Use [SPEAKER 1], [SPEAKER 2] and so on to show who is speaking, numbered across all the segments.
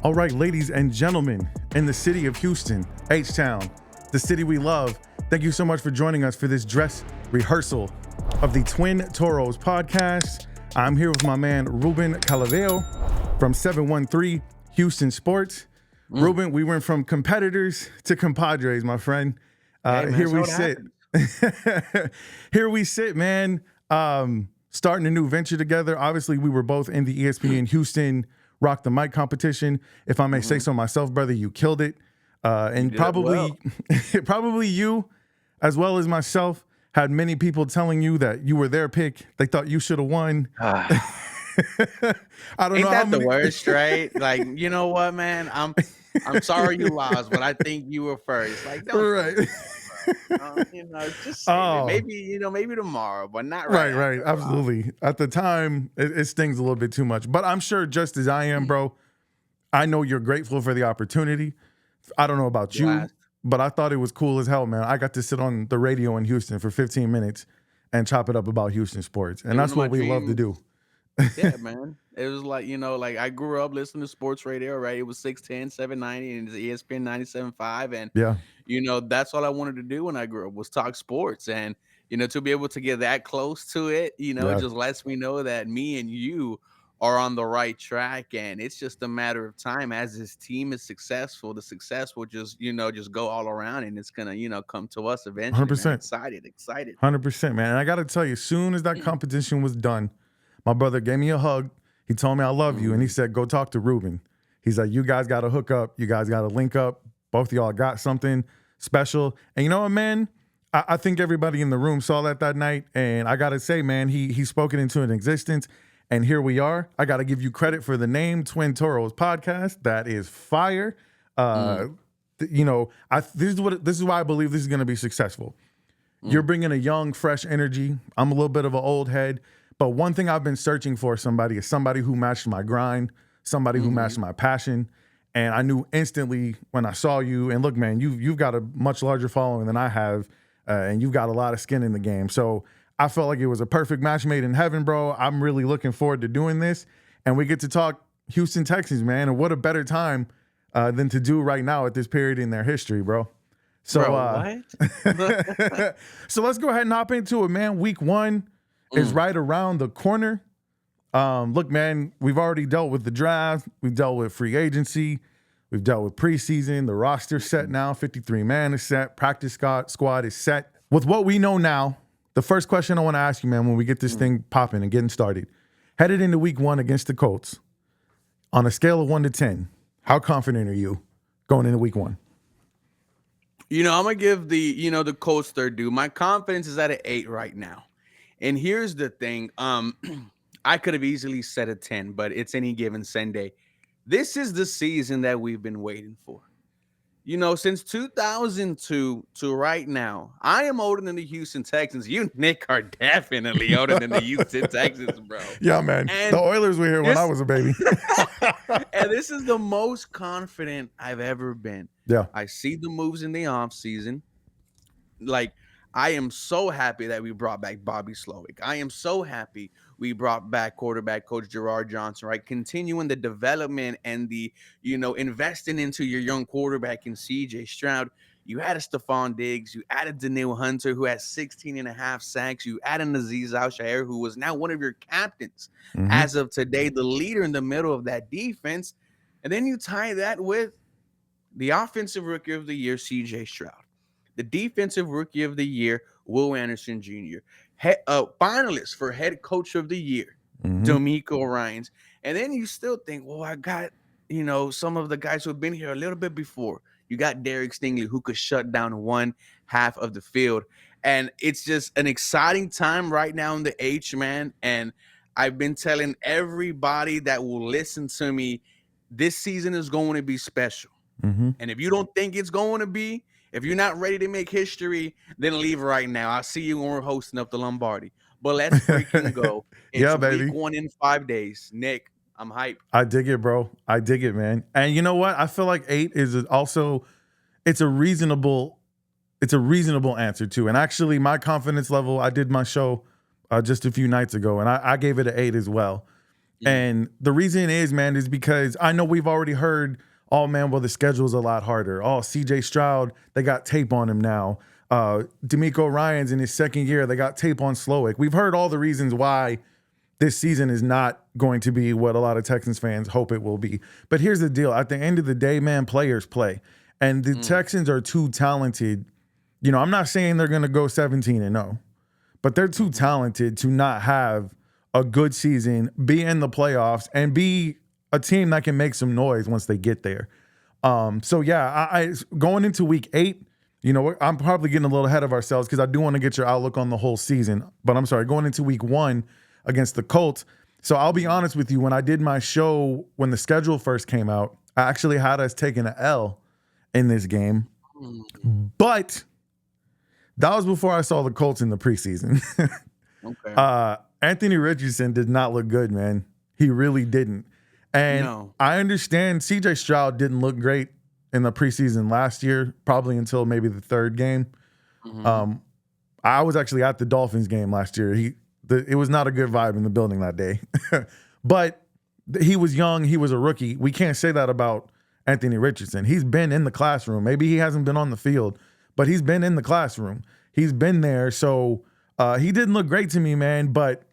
[SPEAKER 1] All right, ladies and gentlemen, in the city of Houston, H-Town, the city we love, thank you so much for joining us for this dress rehearsal of the Twin Toros podcast. I'm here with my man, Ruben Calaveo from 713 Houston Sports. Ruben, we went from competitors to compadres, my friend.
[SPEAKER 2] Hey, man,
[SPEAKER 1] here
[SPEAKER 2] so
[SPEAKER 1] we
[SPEAKER 2] it
[SPEAKER 1] sit.
[SPEAKER 2] happens.
[SPEAKER 1] Here we sit, man. Starting a new venture together. Obviously, we were both in the ESPN Houston Rock the Mic competition. If I may say so myself, brother, you killed it. And
[SPEAKER 2] did
[SPEAKER 1] probably,
[SPEAKER 2] well.
[SPEAKER 1] probably you, as well as myself, had many people telling you that you were their pick. They thought you should have won.
[SPEAKER 2] Ah,
[SPEAKER 1] I don't
[SPEAKER 2] ain't
[SPEAKER 1] know how
[SPEAKER 2] that the
[SPEAKER 1] many.
[SPEAKER 2] worst, right? Like, you know what, man? I'm sorry you lost, but I think you were first. Like, don't
[SPEAKER 1] Right.
[SPEAKER 2] say that, bro. Just save it.
[SPEAKER 1] Oh,
[SPEAKER 2] Maybe tomorrow, but not
[SPEAKER 1] right,
[SPEAKER 2] right
[SPEAKER 1] right.
[SPEAKER 2] after a while.
[SPEAKER 1] Absolutely. At the time, it stings a little bit too much. But I'm sure just as I am, bro, I know you're grateful for the opportunity. I don't know about you,
[SPEAKER 2] Blast.
[SPEAKER 1] but I thought it was cool as hell, man. I got to sit on the radio in Houston for 15 minutes and chop it up about Houston sports. And
[SPEAKER 2] It was
[SPEAKER 1] that's
[SPEAKER 2] my
[SPEAKER 1] what we love to
[SPEAKER 2] dream.
[SPEAKER 1] do.
[SPEAKER 2] Yeah, man. It was like, like I grew up listening to sports radio, right? It was 610, 790, and it's ESPN 97.5. And,
[SPEAKER 1] Yeah,
[SPEAKER 2] that's all I wanted to do when I grew up was talk sports. And, to be able to get that close to it,
[SPEAKER 1] yeah,
[SPEAKER 2] just lets me know that me and you are on the right track. And it's just a matter of time as this team is successful. The success will just go all around and it's going to, come to us eventually, man.
[SPEAKER 1] 100%.
[SPEAKER 2] Excited, excited.
[SPEAKER 1] 100%, man. And I got to tell you, as soon as that competition was done, my brother gave me a hug. He told me I love you. And he said, go talk to Ruben. He's like, you guys got to hook up. You guys got to link up. Both of y'all got something special. And you know what, man? I think everybody in the room saw that night. And I got to say, man, he spoke it into an existence. And here we are. I got to give you credit for the name Twin Toros podcast. That is fire. This is why I believe this is going to be successful. You're bringing a young, fresh energy. I'm a little bit of an old head. But one thing I've been searching for is somebody who matched my grind, somebody who matched my passion. And I knew instantly when I saw you, and look, man, you've got a much larger following than I have, and you've got a lot of skin in the game. So I felt like it was a perfect match made in heaven, bro. I'm really looking forward to doing this. And we get to talk Houston Texans, man. And what a better time than to do right now at this period in their history, bro. So,
[SPEAKER 2] Bro, what?
[SPEAKER 1] so let's go ahead and hop into it, man. Week 1 is right around the corner. Look, man, we've already dealt with the draft. We've dealt with free agency. We've dealt with preseason. The roster's set now. 53-man is set. Practice squad is set. With what we know now, the first question I want to ask you, man, when we get this thing popping and getting started, headed into week 1 against the Colts, on a scale of 1 to 10, how confident are you going into week 1?
[SPEAKER 2] I'm gonna give the Colts their due. My confidence is at an 8 right now. And here's the thing. I could have easily said a 10, but it's any given Sunday. This is the season that we've been waiting for. Since 2002 to right now, I am older than the Houston Texans. You, Nick, are definitely older than the Houston Texans, bro.
[SPEAKER 1] Yeah, man. The
[SPEAKER 2] And
[SPEAKER 1] Oilers were here when I was a baby.
[SPEAKER 2] and this is the most confident I've ever been.
[SPEAKER 1] Yeah.
[SPEAKER 2] I see the moves in the offseason. Like, I am so happy that we brought back Bobby Slowick. I am so happy we brought back quarterback coach Gerard Johnson, right? Continuing the development and the, investing into your young quarterback in CJ Stroud. You added Stephon Diggs. You added Daniil Hunter, who has 16 and a half sacks. You added Azeez Al-Shaair, who was now one of your captains. As of today, the leader in the middle of that defense. And then you tie that with the offensive rookie of the year, CJ Stroud. The defensive rookie of the year, Will Anderson Jr. Finalist for head coach of the year, D'Amico Ryans. And then you still think, well, I got, some of the guys who have been here a little bit before. You got Derek Stingley, who could shut down one half of the field. And it's just an exciting time right now in the H, man. And I've been telling everybody that will listen to me, this season is going to be special. And if you don't think it's going to be, if you're not ready to make history, then leave right now. I'll see you when we're hosting up the Lombardi. But let's freaking go. It's
[SPEAKER 1] Yeah, baby.
[SPEAKER 2] week 1 in 5 days. Nick, I'm hyped.
[SPEAKER 1] I dig it, bro. I dig it, man. And you know what? I feel like 8 is also, it's a reasonable answer too. And actually, my confidence level, I did my show just a few nights ago, and I gave it an 8 as well.
[SPEAKER 2] Mm.
[SPEAKER 1] And the reason is, man, is because I know we've already heard, oh man, well, the schedule's a lot harder. Oh, CJ Stroud, they got tape on him now. D'Amico Ryans in his second year, they got tape on Slowick. We've heard all the reasons why this season is not going to be what a lot of Texans fans hope it will be. But here's the deal. At the end of the day, man, players play. And the Texans are too talented. You know, I'm not saying they're going to go 17-0, but they're too talented to not have a good season, be in the playoffs, and be a team that can make some noise once they get there. So yeah, I going into week 8, you know, I'm probably getting a little ahead of ourselves because I do want to get your outlook on the whole season. But I'm sorry, going into week 1 against the Colts. So I'll be honest with you, when I did my show, when the schedule first came out, I actually had us taking an L in this game. But that was before I saw the Colts in the preseason.
[SPEAKER 2] Okay.
[SPEAKER 1] Anthony Richardson did not look good, man. He really didn't. And
[SPEAKER 2] No.
[SPEAKER 1] I understand CJ Stroud didn't look great in the preseason last year, probably until maybe the third game. I was actually at the Dolphins game last year. It was not a good vibe in the building that day. But he was young. He was a rookie. We can't say that about Anthony Richardson. He's been in the classroom. Maybe he hasn't been on the field, but he's been in the classroom. He's been there. So he didn't look great to me, man. But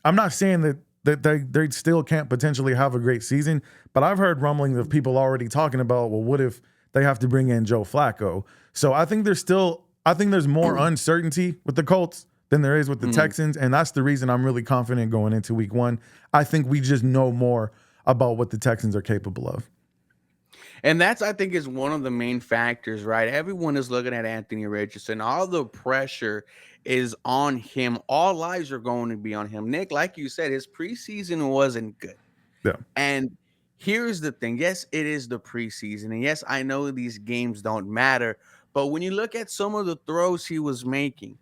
[SPEAKER 1] I'm not saying that they still can't potentially have a great season. But I've heard rumblings of people already talking about, well, what if they have to bring in Joe Flacco? So I think there's more uncertainty with the Colts than there is with the Texans. And that's the reason I'm really confident going into week 1. I think we just know more about what the Texans are capable of.
[SPEAKER 2] And that's, I think, is one of the main factors, right? Everyone is looking at Anthony Richardson. All the pressure is on him. All eyes are going to be on him. Nick, like you said, his preseason wasn't good.
[SPEAKER 1] Yeah.
[SPEAKER 2] And here's the thing. Yes, it is the preseason. And yes, I know these games don't matter. But when you look at some of the throws he was making,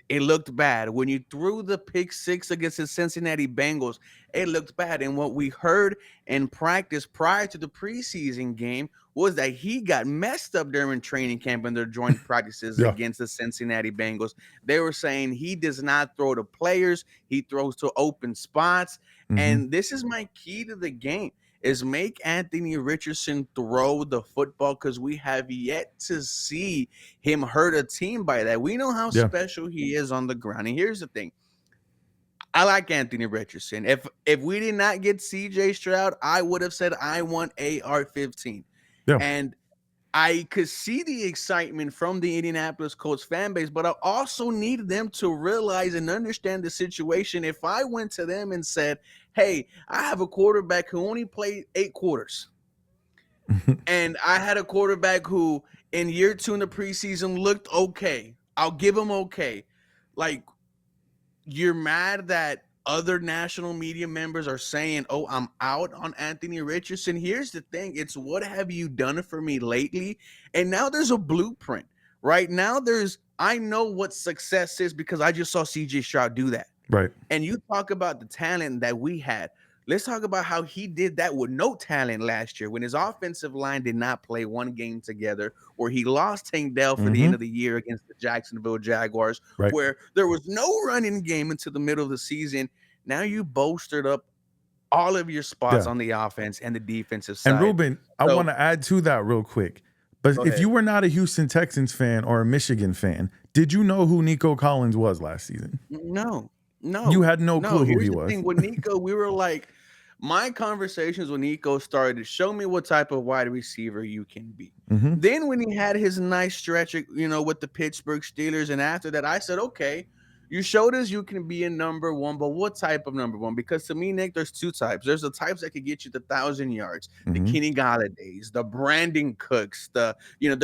[SPEAKER 2] it looked bad. When you threw the pick 6 against the Cincinnati Bengals, it looked bad. And what we heard in practice prior to the preseason game was that he got messed up during training camp and their joint practices against the Cincinnati Bengals. They were saying he does not throw to players, he throws to open spots. And this is my key to the game, is make Anthony Richardson throw the football, because we have yet to see him hurt a team by that. We know how special he is on the ground. And here's the thing. I like Anthony Richardson. If we did not get CJ Stroud, I would have said I want AR-15.
[SPEAKER 1] Yeah.
[SPEAKER 2] And I could see the excitement from the Indianapolis Colts fan base, but I also need them to realize and understand the situation. If I went to them and said, hey, I have a quarterback who only played 8 quarters, and I had a quarterback who in year 2 in the preseason looked okay, I'll give him okay. Like, you're mad that other national media members are saying, oh, I'm out on Anthony Richardson. Here's the thing. It's what have you done for me lately? And now there's a blueprint. Right now I know what success is because I just saw CJ Stroud do that.
[SPEAKER 1] Right.
[SPEAKER 2] And you talk about the talent that we had. Let's talk about how he did that with no talent last year when his offensive line did not play one game together, or he lost Tank Dell for the end of the year against the Jacksonville Jaguars, where there was no running game until the middle of the season. Now you bolstered up all of your spots on the offense and the defensive side.
[SPEAKER 1] And Ruben, I want to add to that real quick. But if you were not a Houston Texans fan or a Michigan fan, did you know who Nico Collins was last season?
[SPEAKER 2] No.
[SPEAKER 1] You had no clue who he was.
[SPEAKER 2] Thing with Nico, we were like, my conversations with Nico started to show me what type of wide receiver you can be. Then when he had his nice stretch, with the Pittsburgh Steelers, and after that, I said, okay, you showed us you can be a number 1, but what type of number 1? Because to me, Nick, there's 2 types. There's the types that could get you the 1,000 yards, the Kenny Galladays, the Brandon Cooks, the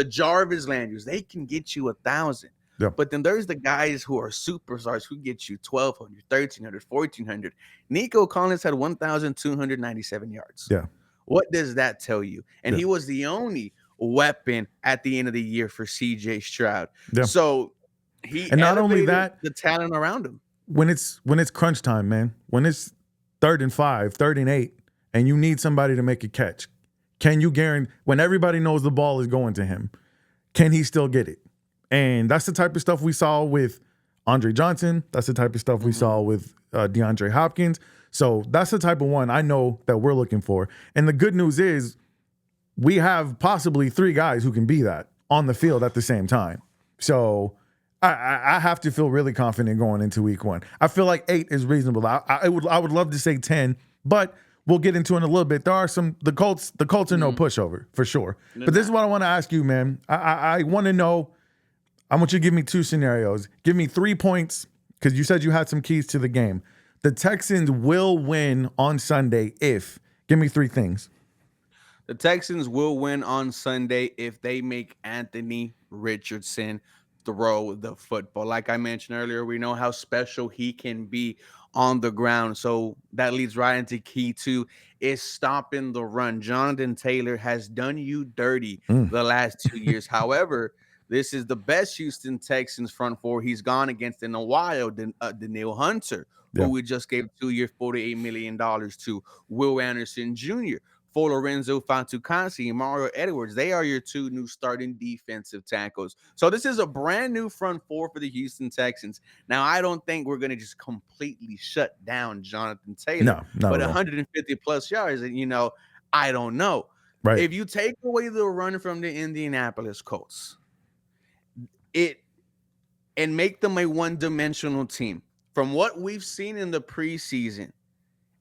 [SPEAKER 2] Jarvis Landrys. They can get you 1,000. Yeah. But then there's the guys who are superstars who get you 1,200, 1,300, 1,400. Nico Collins had 1,297 yards.
[SPEAKER 1] Yeah.
[SPEAKER 2] What does that tell you? And he was the only weapon at the end of the year for CJ Stroud. Yeah. So he
[SPEAKER 1] and not only that,
[SPEAKER 2] the talent around him.
[SPEAKER 1] When it's crunch time, man, when it's 3rd and 5, 3rd and 8, and you need somebody to make a catch, can you guarantee when everybody knows the ball is going to him, can he still get it? And that's the type of stuff we saw with Andre Johnson. That's the type of stuff we saw with DeAndre Hopkins. So that's the type of one I know that we're looking for. And the good news is we have possibly 3 guys who can be that on the field at the same time. So I have to feel really confident going into week 1. I feel like 8 is reasonable. I would love to say 10, but we'll get into it in a little bit. There are the Colts are no pushover for sure. But this is what I want to ask you, man. I want to know. I want you to give me 2 scenarios. Give me 3 points because you said you had some keys to the game. The Texans will win on Sunday if. Give me 3 things.
[SPEAKER 2] The Texans will win on Sunday if they make Anthony Richardson throw the football. Like I mentioned earlier, we know how special he can be on the ground. So that leads right into key 2 is stopping the run. Jonathan Taylor has done you dirty the last 2 years. However, this is the best Houston Texans front 4 he's gone against in a while. Daniil Hunter, who we just gave 2 years, $48 million to. Will Anderson Jr., for Lorenzo Fatukasi and Mario Edwards. They are your 2 new starting defensive tackles. So this is a brand new front 4 for the Houston Texans. Now, I don't think we're going to just completely shut down Jonathan Taylor.
[SPEAKER 1] No,
[SPEAKER 2] but 150 plus yards, and I don't know.
[SPEAKER 1] Right.
[SPEAKER 2] If you take away the run from the Indianapolis Colts, and make them a one-dimensional team, from what we've seen in the preseason,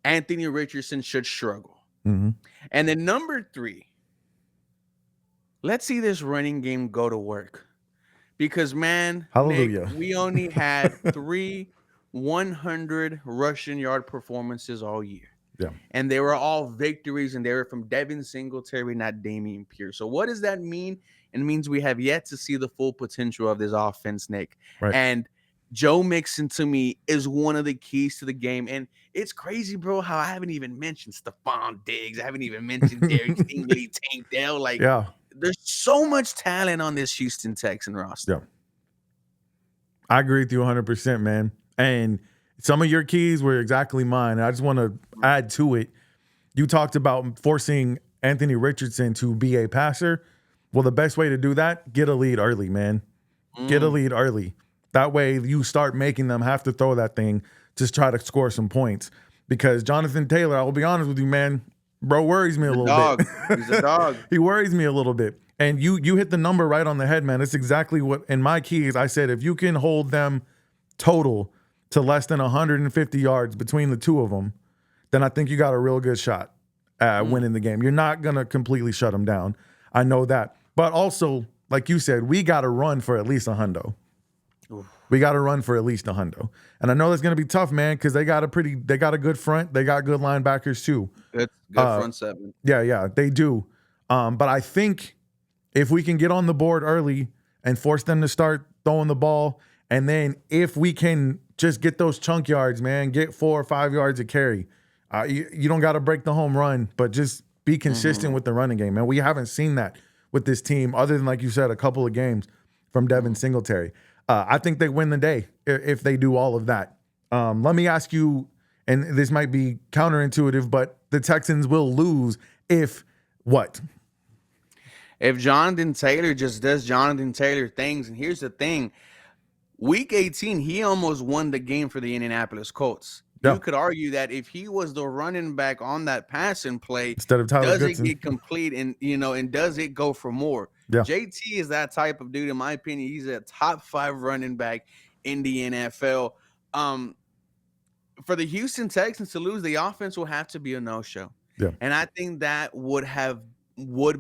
[SPEAKER 2] Anthony Richardson should struggle. And then number 3, let's see this running game go to work. Because, man,
[SPEAKER 1] hallelujah,
[SPEAKER 2] Nick, we only had 3 100 rushing yard performances all year.
[SPEAKER 1] Yeah.
[SPEAKER 2] And they were all victories, and they were from Devin Singletary, not Damian Pierce. So what does that mean? It means we have yet to see the full potential of this offense, Nick.
[SPEAKER 1] Right.
[SPEAKER 2] And Joe Mixon, to me, is one of the keys to the game. And it's crazy, bro, how I haven't even mentioned Stephon Diggs. I haven't even mentioned Derek Stingley, Tank Dell. Like, there's so much talent on this Houston Texan roster.
[SPEAKER 1] Yeah. I agree with you 100%, man. And some of your keys were exactly mine. I just want to add to it. You talked about forcing Anthony Richardson to be a passer. Well, the best way to do that, get a lead early, man. Get a lead early. That way you start making them have to throw that thing to try to score some points. Because Jonathan Taylor, I will be honest with you, man, bro worries me a little bit.
[SPEAKER 2] He's a dog.
[SPEAKER 1] He worries me a little bit. And you hit the number right on the head, man. It's exactly what, in my keys, I said, if you can hold them total to less than 150 yards between the 2 of them, then I think you got a real good shot at winning the game. You're not going to completely shut them down. I know that. But also, like you said, we got to run for at least a hundo. We got to run for at least a hundo. And I know that's going to be tough, man, because they got a good front. They got good linebackers too.
[SPEAKER 2] Good front 7.
[SPEAKER 1] Yeah, they do. But I think if we can get on the board early and force them to start throwing the ball, and then if we can just get those chunk yards, man, get 4 or 5 yards of carry. You don't got to break the home run, but just be consistent with the running game, man. We haven't seen that with this team other than, like you said, a couple of games from Devin Singletary. I think they win the day if they do all of that. Let me ask you, and this might be counterintuitive, but the Texans will lose if what?
[SPEAKER 2] If Jonathan Taylor just does Jonathan Taylor things. And here's the thing. Week 18, he almost won the game for the Indianapolis Colts.
[SPEAKER 1] Yeah.
[SPEAKER 2] You could argue that if he was the running back on that passing play,
[SPEAKER 1] instead of Tyler
[SPEAKER 2] does
[SPEAKER 1] Goodson,
[SPEAKER 2] it get complete and does it go for more?
[SPEAKER 1] Yeah.
[SPEAKER 2] JT is that type of dude, in my opinion. He's a top 5 running back in the NFL. For the Houston Texans to lose, the offense will have to be a no-show.
[SPEAKER 1] Yeah.
[SPEAKER 2] And I think that would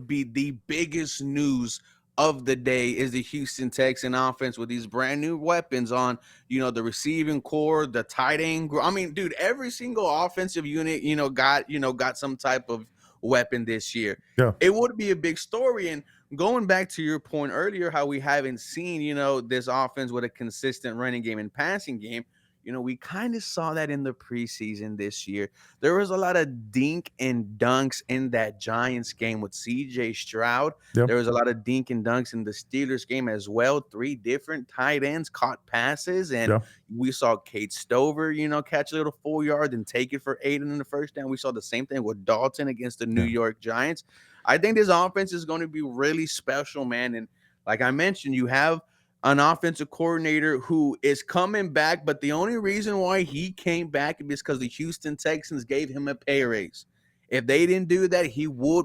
[SPEAKER 2] be the biggest news of the day is the Houston Texan offense with these brand new weapons on, the receiving core, the tight end. I mean, dude, every single offensive unit, got some type of weapon this year.
[SPEAKER 1] Yeah.
[SPEAKER 2] It would be a big story. And going back to your point earlier, how we haven't seen, this offense with a consistent running game and passing game. We kind of saw that in the preseason this year. There was a lot of dink and dunks in that Giants game with CJ Stroud.
[SPEAKER 1] Yep.
[SPEAKER 2] There was a lot of dink and dunks in the Steelers game as well. 3 different tight ends caught passes, and we saw Kate Stover, catch a little 4 yard and take it for 8 in the first down. We saw the same thing with Dalton against the New York Giants. I think this offense is going to be really special, man. And like I mentioned, you have an offensive coordinator who is coming back, but the only reason why he came back is because the Houston Texans gave him a pay raise. If they didn't do that,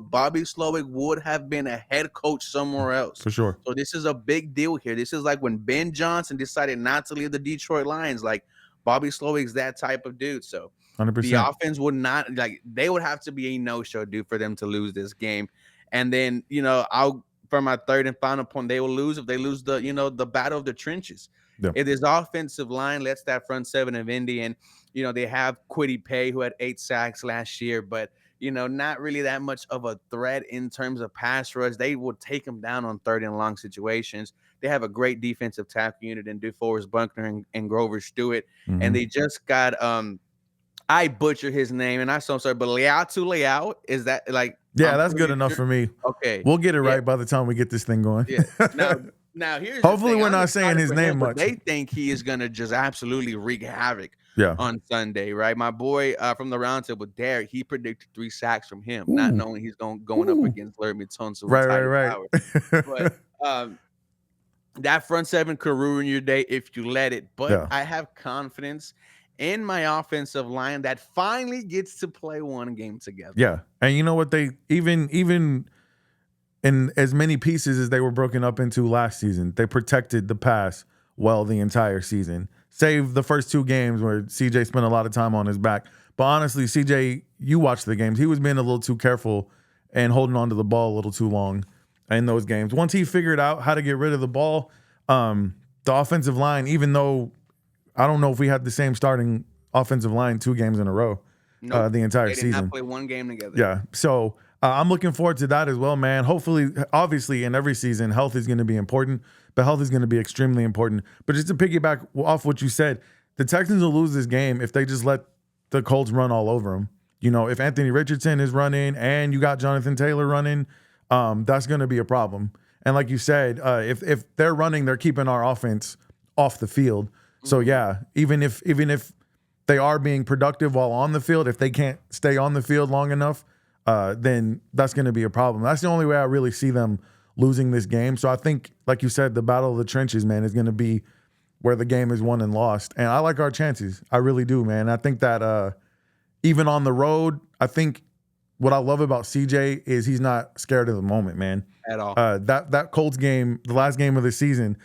[SPEAKER 2] Bobby Slowick would have been a head coach somewhere else.
[SPEAKER 1] For sure.
[SPEAKER 2] So this is a big deal here. This is like when Ben Johnson decided not to leave the Detroit Lions. Like Bobby Slowick's that type of dude. So
[SPEAKER 1] 100%.
[SPEAKER 2] the offense would not, like, they would have to be a no-show, dude, for them to lose this game. And then, for my third and final point, they will lose if they lose the battle of the trenches.
[SPEAKER 1] Yeah.
[SPEAKER 2] If this offensive line lets that front seven of Indy, and they have Kwity Paye, who had 8 sacks last year, but not really that much of a threat in terms of pass rush. They will take them down on 3rd and long situations. They have a great defensive tackle unit in DeForest Buckner and Grover Stewart, and they just got I butcher his name, and I'm so sorry, but Leao, is that like?
[SPEAKER 1] Yeah, that's good enough for me.
[SPEAKER 2] Okay,
[SPEAKER 1] we'll get it right by the time we get this thing going.
[SPEAKER 2] Yeah. Now here's
[SPEAKER 1] hopefully we're not saying his name much.
[SPEAKER 2] They think he is gonna just absolutely wreak havoc. On Sunday, right? My boy from the roundtable, Derek, he predicted 3 sacks from him, not knowing he's going up against Larry Tunsil.
[SPEAKER 1] Right.
[SPEAKER 2] But that front seven could ruin your day if you let it. But I have confidence in my offensive line that finally gets to play one game together.
[SPEAKER 1] Yeah, and you know what? They even in as many pieces as they were broken up into last season, they protected the pass well the entire season. Save the first 2 games where CJ spent a lot of time on his back. But honestly, CJ, you watched the games. He was being a little too careful and holding on to the ball a little too long in those games. Once he figured out how to get rid of the ball, the offensive line, even though I don't know if we had the same starting offensive line 2 games in a row the entire season.
[SPEAKER 2] They did not play one game together.
[SPEAKER 1] Yeah. So I'm looking forward to that as well, man. Hopefully, obviously, in every season, health is going to be important, but health is going to be extremely important. But just to piggyback off what you said, the Texans will lose this game if they just let the Colts run all over them. If Anthony Richardson is running and you got Jonathan Taylor running, that's going to be a problem. And like you said, if they're running, they're keeping our offense off the field. So yeah, even if they are being productive while on the field, if they can't stay on the field long enough, then that's going to be a problem. That's the only way I really see them losing this game. So I think, like you said, the battle of the trenches, man, is going to be where the game is won and lost. And I like our chances. I really do, man. I think that even on the road, I think what I love about CJ is he's not scared of the moment, man.
[SPEAKER 2] At all.
[SPEAKER 1] That Colts game, the last game of the season,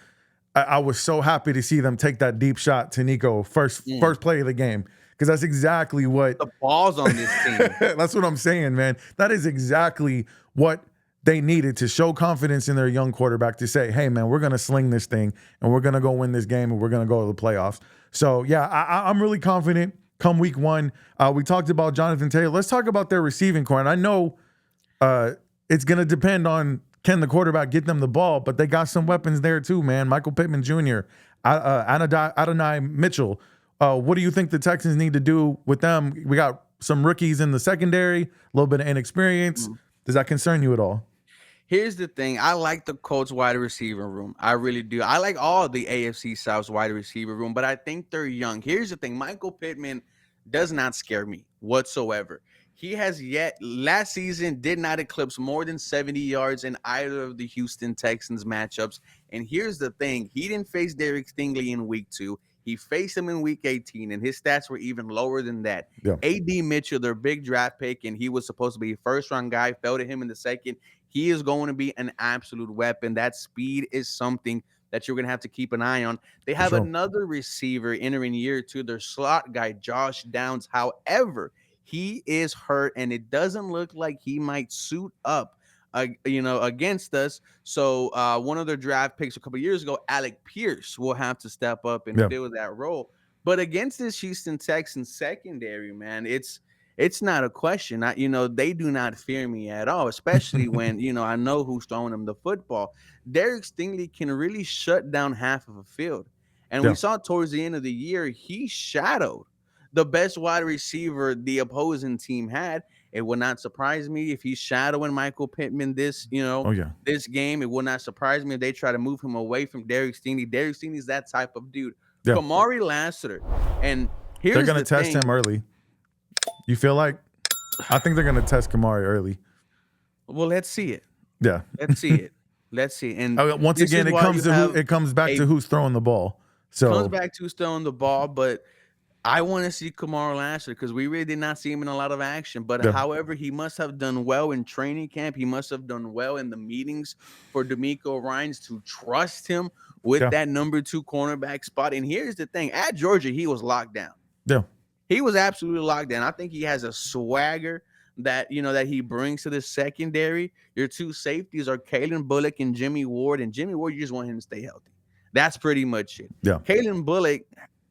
[SPEAKER 1] I was so happy to see them take that deep shot to Nico first play of the game. Because that's exactly what
[SPEAKER 2] the balls on this team.
[SPEAKER 1] That's what I'm saying, man. That is exactly what they needed to show confidence in their young quarterback to say, hey, man, we're going to sling this thing and we're going to go win this game and we're going to go to the playoffs. So, yeah, I'm really confident come week 1. We talked about Jonathan Taylor. Let's talk about their receiving core. And I know it's going to depend on can the quarterback get them the ball, but they got some weapons there too, man. Michael Pittman Jr., Adonai Mitchell. What do you think the Texans need to do with them? We got some rookies in the secondary, a little bit of inexperience. Does that concern you at all?
[SPEAKER 2] Here's the thing. I like the Colts wide receiver room. I really do. I like all the AFC South's wide receiver room, but I think they're young. Here's the thing. Michael Pittman does not scare me whatsoever. He has last season did not eclipse more than 70 yards in either of the Houston Texans matchups. And here's the thing. He didn't face Derek Stingley in week 2. He faced him in week 18, and his stats were even lower than that.
[SPEAKER 1] Yeah.
[SPEAKER 2] A.D. Mitchell, their big draft pick, and he was supposed to be a first-round guy, fell to him in the second. He is going to be an absolute weapon. That speed is something that you're going to have to keep an eye on. They have another receiver entering year 2, their slot guy, Josh Downs. However, he is hurt, and it doesn't look like he might suit up against us. So one of their draft picks a couple years ago, Alec Pierce, will have to step up and fill that role. But against this Houston Texans secondary, man, it's not a question. They do not fear me at all, especially when, I know who's throwing them the football. Derek Stingley can really shut down half of a field. And we saw towards the end of the year, he shadowed the best wide receiver the opposing team had. It would not surprise me if he's shadowing Michael Pittman this game. It would not surprise me if they try to move him away from Derek Stingley. Derek Stingley's that type of dude. Yeah. Kamari Lassiter. And here's
[SPEAKER 1] they're going to test him early. You feel like? I think they're going to test Kamari early.
[SPEAKER 2] Well, let's see it.
[SPEAKER 1] Yeah.
[SPEAKER 2] Let's see it. Let's see. And
[SPEAKER 1] Once
[SPEAKER 2] this is
[SPEAKER 1] again, it
[SPEAKER 2] why
[SPEAKER 1] comes
[SPEAKER 2] you
[SPEAKER 1] to
[SPEAKER 2] have
[SPEAKER 1] it comes back
[SPEAKER 2] a
[SPEAKER 1] to who's throwing the ball.
[SPEAKER 2] comes
[SPEAKER 1] So
[SPEAKER 2] back to throwing the ball, but I want to see Kamara last year because we really did not see him in a lot of action. But
[SPEAKER 1] yeah,
[SPEAKER 2] however, he must have done well in training camp. He must have done well in the meetings for D'Amico Ryans to trust him with
[SPEAKER 1] yeah,
[SPEAKER 2] that number 2 cornerback spot. And here's the thing: at Georgia, he was locked down.
[SPEAKER 1] yeah,
[SPEAKER 2] He was absolutely locked down. I think he has a swagger that that he brings to the secondary. Your 2 safeties are Kalen Bullock and Jimmy Ward. And Jimmy Ward, you just want him to stay healthy. That's pretty much it.
[SPEAKER 1] yeah.
[SPEAKER 2] Kalen Bullock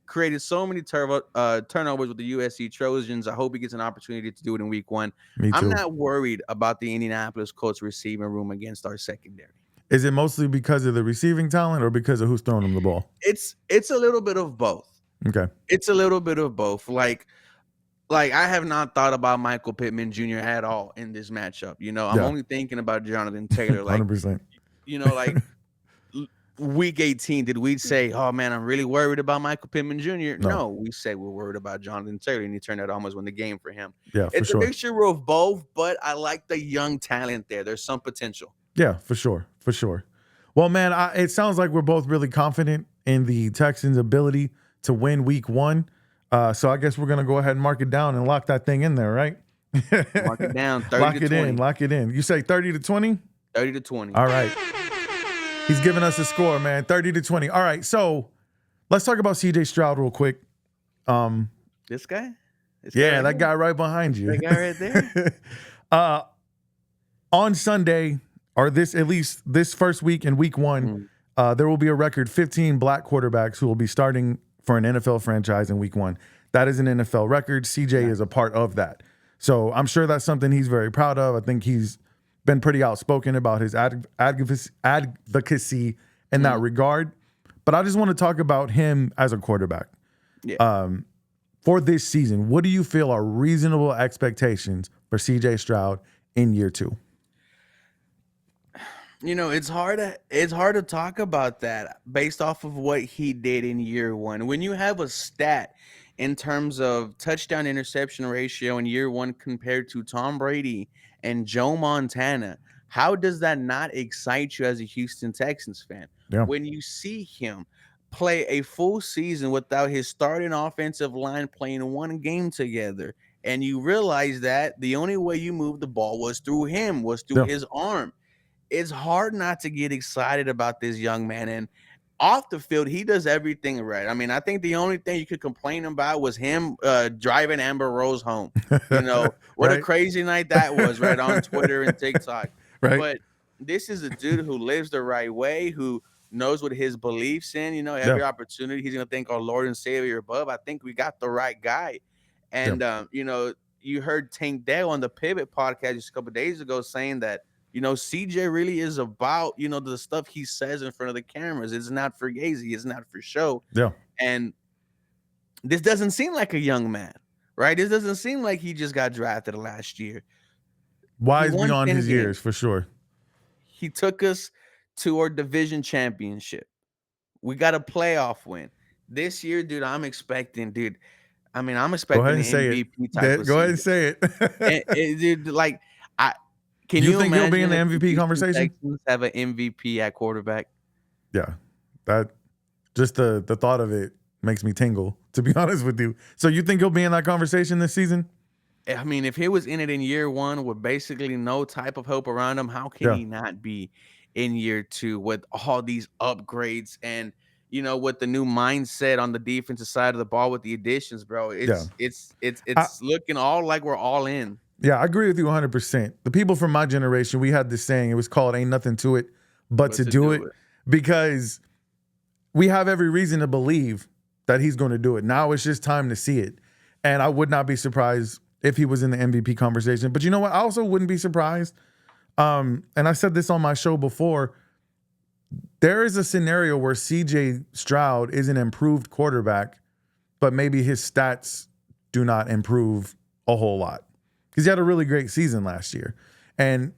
[SPEAKER 2] created so many turnovers with the USC Trojans. I hope he gets an opportunity to do it in week 1.
[SPEAKER 1] Me
[SPEAKER 2] I'm
[SPEAKER 1] too.
[SPEAKER 2] not worried about the Indianapolis Colts receiving room against our secondary.
[SPEAKER 1] Is it mostly because of the receiving talent or because of who's throwing them the ball?
[SPEAKER 2] It's a little bit of both.
[SPEAKER 1] Okay.
[SPEAKER 2] It's a little bit of both. Like I have not thought about Michael Pittman Jr. at all in this matchup. I'm
[SPEAKER 1] Yeah.
[SPEAKER 2] only thinking about Jonathan Taylor. Like,
[SPEAKER 1] 100%.
[SPEAKER 2] like week 18, did we say, oh man, I'm really worried about Michael Pittman Jr.? No, we say we're worried about Jonathan Taylor, and he turned out almost won the game for him.
[SPEAKER 1] Yeah, for
[SPEAKER 2] It's
[SPEAKER 1] sure.
[SPEAKER 2] a mixture of both, but I like the young talent there. There's some potential.
[SPEAKER 1] Yeah, for sure. For sure. Well, man, it sounds like we're both really confident in the Texans' ability to win week 1. So I guess we're going to go ahead and mark it down and lock that thing in there, right?
[SPEAKER 2] Mark it down, 30
[SPEAKER 1] Lock
[SPEAKER 2] to
[SPEAKER 1] it
[SPEAKER 2] 20.
[SPEAKER 1] in. Lock it in. You say 30 to 20?
[SPEAKER 2] 30 to 20.
[SPEAKER 1] All right. He's giving us a score, man. 30 to 20. All right. So let's talk about CJ Stroud real quick.
[SPEAKER 2] This guy?
[SPEAKER 1] Yeah, that guy right behind you.
[SPEAKER 2] That guy right there?
[SPEAKER 1] On Sunday, or at least this first week in week 1, there will be a record 15 black quarterbacks who will be starting for an NFL franchise in week 1. That is an NFL record. CJ is a part of that. So I'm sure that's something he's very proud of. I think he's been pretty outspoken about his advocacy in that regard. But I just want to talk about him as a quarterback.
[SPEAKER 2] Yeah.
[SPEAKER 1] For this season, what do you feel are reasonable expectations for CJ Stroud in year 2?
[SPEAKER 2] It's hard to talk about that based off of what he did in year 1. When you have a stat in terms of touchdown interception ratio in year 1 compared to Tom Brady and Joe Montana, how does that not excite you as a Houston Texans fan?
[SPEAKER 1] Yeah.
[SPEAKER 2] When you see him play a full season without his starting offensive line playing 1 game together, and you realize that the only way you moved the ball was through him, was through his arm. It's hard not to get excited about this young man. And off the field, he does everything right. I mean, I think the only thing you could complain about was him driving Amber Rose home. What a crazy night that was, right, on Twitter and TikTok.
[SPEAKER 1] Right.
[SPEAKER 2] But this is a dude who lives the right way, who knows what his beliefs in. Every opportunity, he's going to thank our Lord and Savior above. I think we got the right guy. And, you heard Tank Dell on the Pivot podcast just a couple of days ago saying that, CJ really is about, the stuff he says in front of the cameras. It's not for gazy. It's not for show.
[SPEAKER 1] Yeah.
[SPEAKER 2] And this doesn't seem like a young man, right? This doesn't seem like he just got drafted last year.
[SPEAKER 1] Wise beyond his years, for sure.
[SPEAKER 2] He took us to our division championship. We got a playoff win. This year, dude, I'm expecting an MVP type of
[SPEAKER 1] Go ahead and say it.
[SPEAKER 2] Dude, like, Can
[SPEAKER 1] you think he'll be in the
[SPEAKER 2] imagine if
[SPEAKER 1] MVP
[SPEAKER 2] the
[SPEAKER 1] conversation?
[SPEAKER 2] Texans have an MVP at quarterback?
[SPEAKER 1] Yeah, that just the thought of it makes me tingle, to be honest with you. So you think he'll be in that conversation this season?
[SPEAKER 2] I mean, if he was in it in year 1 with basically no type of help around him, how can he not be in year 2 with all these upgrades and with the new mindset on the defensive side of the ball with the additions, bro? It's looking all like we're all in.
[SPEAKER 1] Yeah, I agree with you 100%. The people from my generation, we had this saying, it was called "Ain't nothing to it but to do it," because we have every reason to believe that he's going to do it. Now it's just time to see it. And I would not be surprised if he was in the MVP conversation. But you know what? I also wouldn't be surprised. And I said this on my show before. There is a scenario where CJ Stroud is an improved quarterback, but maybe his stats do not improve a whole lot. Because he had a really great season last year. And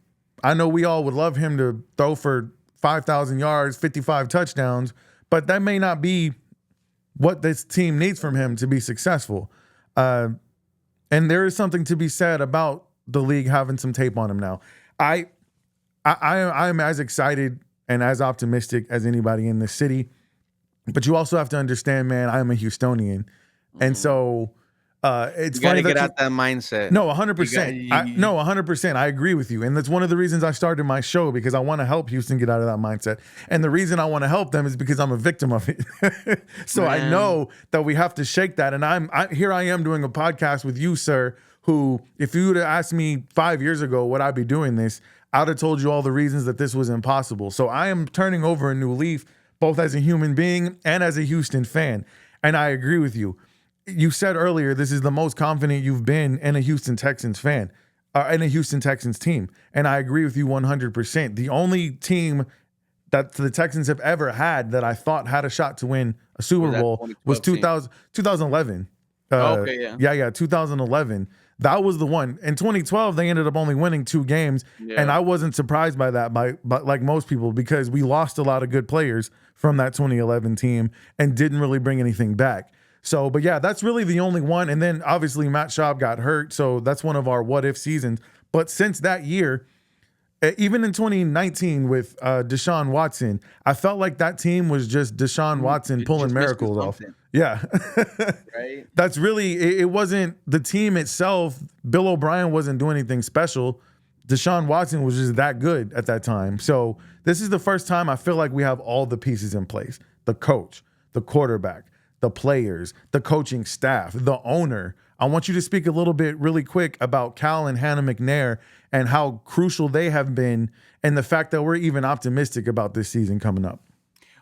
[SPEAKER 1] I know we all would love him to throw for 5,000 yards, 55 touchdowns, but that may not be what this team needs from him to be successful. And there is something to be said about the league having some tape on him now. I'm as excited and as optimistic as anybody in the city. But you also have to understand, man, I am a Houstonian. And so it's
[SPEAKER 2] You got
[SPEAKER 1] funny
[SPEAKER 2] to get
[SPEAKER 1] that
[SPEAKER 2] out that mindset.
[SPEAKER 1] no,
[SPEAKER 2] You got
[SPEAKER 1] 100%.
[SPEAKER 2] you,
[SPEAKER 1] No, 100%. I agree with you. And that's one of the reasons I started my show, because I want to help Houston get out of that mindset. And the reason I want to help them is because I'm a victim of it. So I
[SPEAKER 2] Man.
[SPEAKER 1] know that we have to shake that. And here I am doing a podcast with you, sir, who, if you would have asked me 5 years ago, would I be doing this? I'd have told you all the reasons that this was impossible. So I am turning over a new leaf, both as a human being and as a Houston fan. And I agree with you. You said earlier, this is the most confident you've been in a Houston Texans fan, in a Houston Texans team. And I agree with you 100%. The only team that the Texans have ever had that I thought had a shot to win a Super Bowl was 2011.
[SPEAKER 2] Okay,
[SPEAKER 1] Yeah, 2011. That was the one. In 2012, they ended up only winning 2 games.
[SPEAKER 2] Yeah.
[SPEAKER 1] And I wasn't surprised by that, but like most people, because we lost a lot of good players from that 2011 team and didn't really bring anything back. So, but yeah, that's really the only one. And then obviously Matt Schaub got hurt. So that's one of our what if seasons. But since that year, even in 2019 with Deshaun Watson, I felt like that team was just Deshaun Watson pulling miracles off. Yeah.
[SPEAKER 2] Right.
[SPEAKER 1] That's really, it wasn't the team itself. Bill O'Brien wasn't doing anything special. Deshaun Watson was just that good at that time. So this is the first time I feel like we have all the pieces in place. The coach, the quarterback, the players, the coaching staff, the owner. I want you to speak a little bit really quick about Cal and Hannah McNair and how crucial they have been, and the fact that we're even optimistic about this season coming up.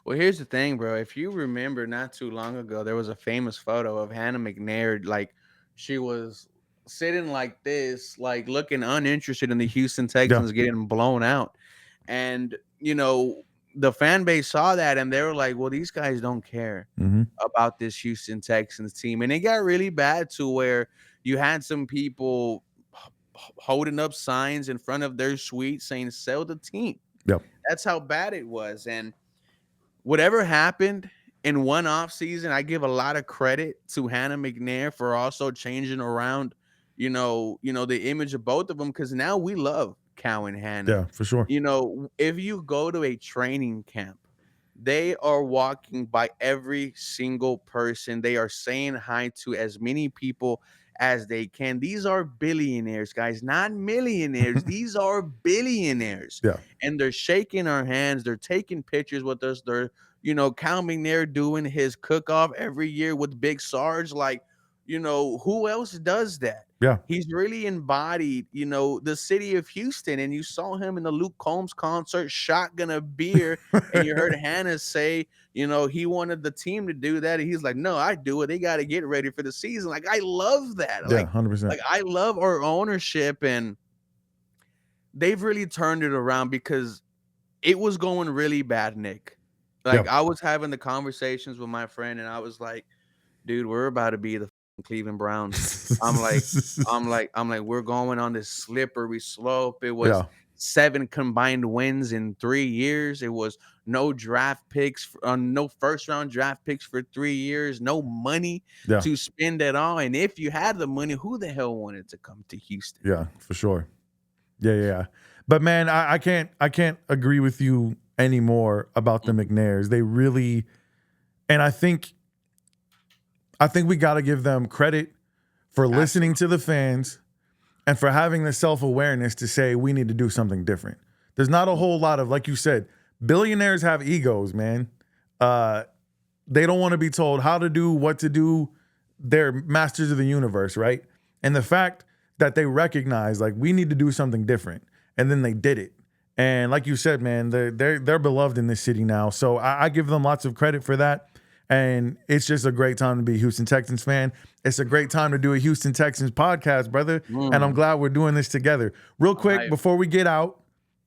[SPEAKER 2] Well, here's the thing, bro. If you remember, not too long ago, there was a famous photo of Hannah McNair. Like, she was sitting like this, like looking uninterested in the Houston Texans getting blown out. And, the fan base saw that and they were like, well, these guys don't care about this Houston Texans team. And it got really bad to where you had some people holding up signs in front of their suite saying, sell the team.
[SPEAKER 1] Yep.
[SPEAKER 2] That's how bad it was. And whatever happened in one off season, I give a lot of credit to Hannah McNair for also changing around, the image of both of them, because now we love Cal and Hannah.
[SPEAKER 1] Yeah, for sure.
[SPEAKER 2] If you go to a training camp, they are walking by every single person. They are saying hi to as many people as they can. These are billionaires, guys, not millionaires. These are billionaires.
[SPEAKER 1] Yeah.
[SPEAKER 2] And they're shaking our hands. They're taking pictures with us. They're, Cal McNair doing his cook-off every year with Big Sarge. Like, who else does that?
[SPEAKER 1] Yeah.
[SPEAKER 2] He's really embodied, the city of Houston. And you saw him in the Luke Combs concert, shotgun a beer, and you heard Hannah say, he wanted the team to do that. And he's like, no, I do it. They got to get ready for the season. Like, I love that.
[SPEAKER 1] Yeah,
[SPEAKER 2] Like,
[SPEAKER 1] 100%.
[SPEAKER 2] like I love our ownership, and they've really turned it around, because it was going really bad, Nick. Like, I was having the conversations with my friend, and I was like, dude, we're about to be the Cleveland Browns. I'm like, we're going on this slippery slope. It was 7 combined wins in 3 years. It was no draft picks, no first round draft picks for 3 years, no money to spend at all. And if you had the money, who the hell wanted to come to Houston?
[SPEAKER 1] Yeah, for sure. Yeah. But man, I can't agree with you anymore about the McNairs. They really, and I think we got to give them credit for listening to the fans and for having the self-awareness to say we need to do something different. There's not a whole lot of, like you said, billionaires have egos, man. They don't want to be told how to do, what to do. They're masters of the universe, right? And the fact that they recognize, like, we need to do something different, and then they did it. And like you said, man, they're beloved in this city now. So I give them lots of credit for that. And it's just a great time to be a Houston Texans fan. It's a great time to do a Houston Texans podcast, brother. And I'm glad we're doing this together. Real quick, before we get out,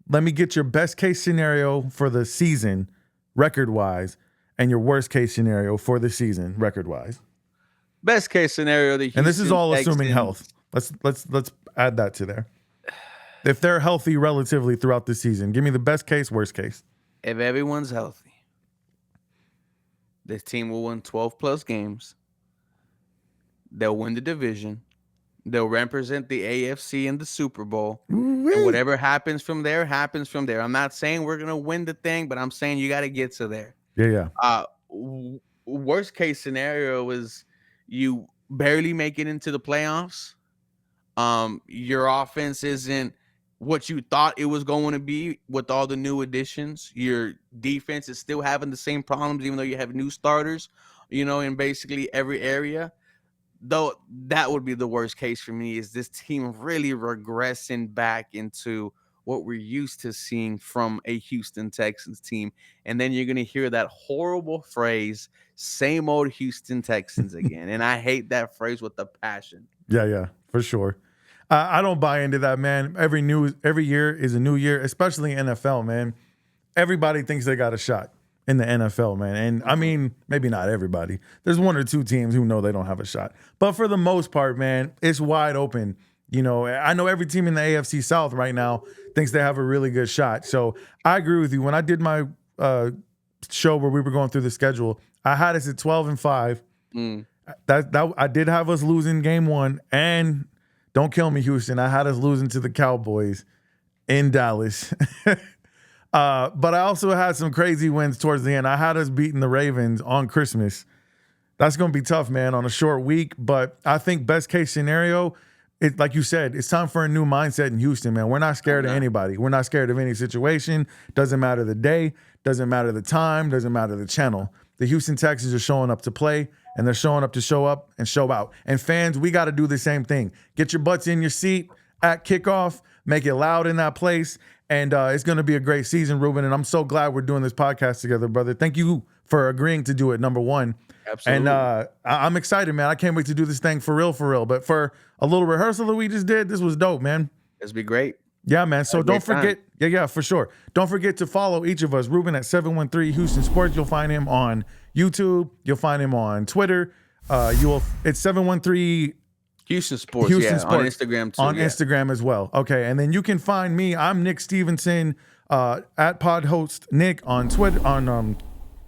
[SPEAKER 1] let me get your best case scenario for the season, record-wise, and your worst case scenario for the season, record-wise.
[SPEAKER 2] Best case scenario, the Houston
[SPEAKER 1] and this is all
[SPEAKER 2] Texans,
[SPEAKER 1] assuming health. Let's add that to there. If they're healthy relatively throughout the season, give me the best case, worst case.
[SPEAKER 2] If everyone's healthy, this team will win 12 plus games. They'll win the division. They'll represent the AFC in the Super Bowl. And
[SPEAKER 1] Ooh-wee.
[SPEAKER 2] whatever happens from there, happens from there. I'm not saying we're gonna win the thing, but I'm saying you got to get to there.
[SPEAKER 1] Yeah, yeah.
[SPEAKER 2] Worst case scenario is you barely make it into the playoffs. Your offense isn't what you thought it was going to be with all the new additions. Your defense is still having the same problems, even though you have new starters, in basically every area. Though that would be the worst case for me, is this team really regressing back into what we're used to seeing from a Houston Texans team. And then you're going to hear that horrible phrase, same old Houston Texans again. And I hate that phrase with a passion.
[SPEAKER 1] Yeah, yeah, for sure. I don't buy into that, man. Every year is a new year, especially NFL, man. Everybody thinks they got a shot in the NFL, man. And I mean, maybe not everybody. There's one or two teams who know they don't have a shot. But for the most part, man, it's wide open. I know every team in the AFC South right now thinks they have a really good shot. So I agree with you. When I did my show where we were going through the schedule, I had us at 12-5. That I did have us losing game 1, and don't kill me, Houston, I had us losing to the Cowboys in Dallas. But I also had some crazy wins towards the end. I had us beating the Ravens on Christmas. That's going to be tough, man, on a short week. But I think best case scenario, like you said, it's time for a new mindset in Houston, man. We're not scared of anybody. We're not scared of any situation. Doesn't matter the day. Doesn't matter the time. Doesn't matter the channel. The Houston Texans are showing up to play, and they're showing up to show up and show out. And fans, we got to do the same thing. Get your butts in your seat at kickoff. Make it loud in that place. And it's going to be a great season, Ruben. And I'm so glad we're doing this podcast together, brother. Thank you for agreeing to do it, number one.
[SPEAKER 2] Absolutely.
[SPEAKER 1] And I'm excited, man. I can't wait to do this thing for real, for real. But for a little rehearsal that we just did, this was dope, man.
[SPEAKER 2] This be great.
[SPEAKER 1] Yeah, man. So don't forget. Yeah, for sure. Don't forget to follow each of us. Ruben at 713 Houston Sports. You'll find him on YouTube. You'll find him on Twitter. It's 713
[SPEAKER 2] Houston Sports. On Instagram too.
[SPEAKER 1] On Instagram as well. Okay, and then you can find me. I'm Nick Stevenson at PodHost Nick on Twitter, on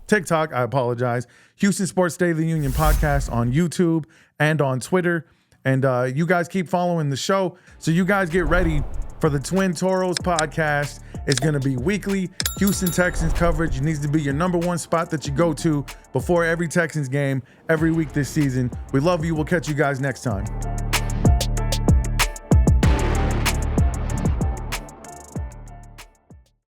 [SPEAKER 1] TikTok. I apologize. Houston Sports State of the Union podcast on YouTube and on Twitter. And you guys keep following the show. So you guys get ready for the Twin Toros podcast. It's going to be weekly Houston Texans coverage. It needs to be your number one spot that you go to before every Texans game every week this season. We love you. We'll catch you guys next time.